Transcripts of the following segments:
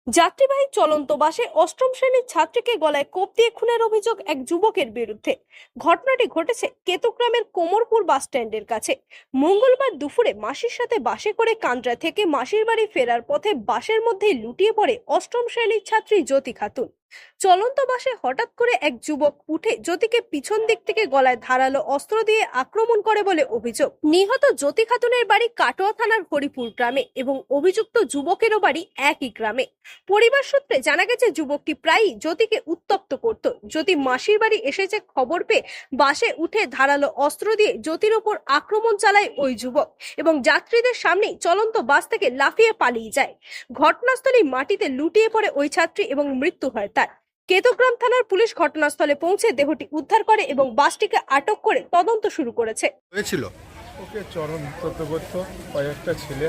যাত্রীবাহী চলন্ত বাসে অষ্টম শ্রেণীর ছাত্রীকে গলায় কোপ দিয়ে খুনের অভিযোগ এক যুবকের বিরুদ্ধে। ঘটনাটি ঘটেছে কেতুগ্রামের কোমরপুর বাস স্ট্যান্ডের কাছে। মঙ্গলবার দুপুরে মাসির সাথে বাসে করে কান্দ্রা থেকে মাসির বাড়ি ফেরার পথে বাসের মধ্যেই লুটিয়ে পড়ে অষ্টম শ্রেণীর ছাত্রী জ্যোতি খাতুন। চলন্ত বাসে হঠাৎ করে এক যুবক উঠে জ্যোতিকে পিছন দিক থেকে গলায় ধারালো অস্ত্র দিয়ে আক্রমণ করে বলে অভিযোগ। নিহত জ্যোতি খাতুনের বাড়ি কাটোয়া থানার হরিপুর গ্রামে এবং অভিযুক্ত যুবকেরও বাড়ি একই গ্রামে। পরিবার সূত্রে জানা গেছে যুবকটি প্রায়ই জ্যোতিকে উত্ত্যক্ত করত। জ্যোতি মাসির বাড়ি এসেছে খবর পেয়ে বাসে উঠে ধারালো অস্ত্র দিয়ে জ্যোতির ওপর আক্রমণ চালায় ওই যুবক এবং যাত্রীদের সামনেই চলন্ত বাস থেকে লাফিয়ে পালিয়ে যায়। ঘটনাস্থলেই মাটিতে লুটিয়ে পড়ে ওই ছাত্রী এবং মৃত্যু হয় তার। কেতুগ্রাম থানার পুলিশ ঘটনাস্থলে পৌঁছে দেহটি উদ্ধার করে এবং বাসটিকে আটক করে তদন্ত শুরু করেছে। হয়েছিল ওকে চরম উত্ত্যক্ত করতো কয়েকটা ছেলে,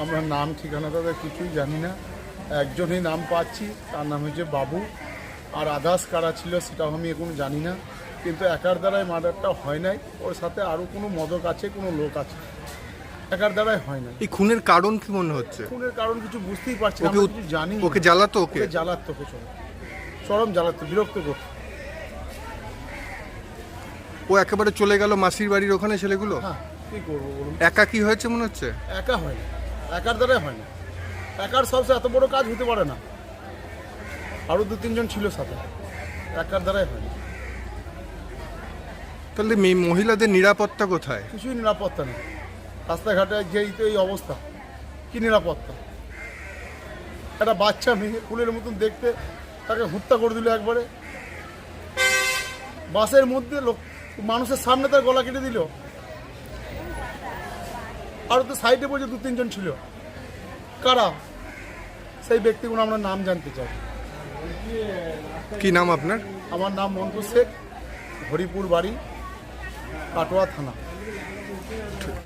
আমরা নাম ঠিকানা তাদের কিছুই জানি না। একজনই নাম পাচ্ছি, তার নাম হচ্ছে বাবু, আর আদার্স কারা ছিল সেটাও আমি এখন জানি না। কিন্তু একার দ্বারাই মার্ডারটা হয় নাই, ওর সাথে আরও কোনো মদক আছে, কোনো লোক আছে, একার দ্বারাই হয় না। এই খুনের কারণ কি মনে হচ্ছে? খুনের কারণ কিছু বুঝতেই পারছি না, ওকে আমরা কিছু জানি না। ওকে জ্বালাতো, ওকে জ্বালাতো, ওকে চরম জ্বালাতো, বিরক্ত করতো। ও একেবারে চলে গেল মাসির বাড়ির ওখানে ছেলেগুলো। হ্যাঁ, কী করবো বলুন? একা কি হয়েছে মনে হচ্ছে? একা হয় না, একার দ্বারাই হয় না। একার সবচেয়ে এত বড় কাজ হতে পারে না, আরও 2-3 জন ছিল সাথে, একার দ্বারাই হয় না। তাহলে মহিলাদের নিরাপত্তা কোথায়? কিছুই নিরাপত্তা নেই, রাস্তাঘাটে যেই তো এই অবস্থা, কি নিরাপত্তা? একটা বাচ্চা মেয়ে ফুলের মতন দেখতে, তাকে হত্যা করে দিল একবারে বাসের মধ্যে, লোক মানুষের সামনে তার গলা কেটে দিল। আরও তো সাইডে বসে 2-3 জন ছিল, কারা সেই ব্যক্তিগুলো আমরা নাম জানতে চাই। কি নাম আপনার? আমার নাম মন্টু শেখ, হরিপুর বাড়ি, কাটোয়া থানা।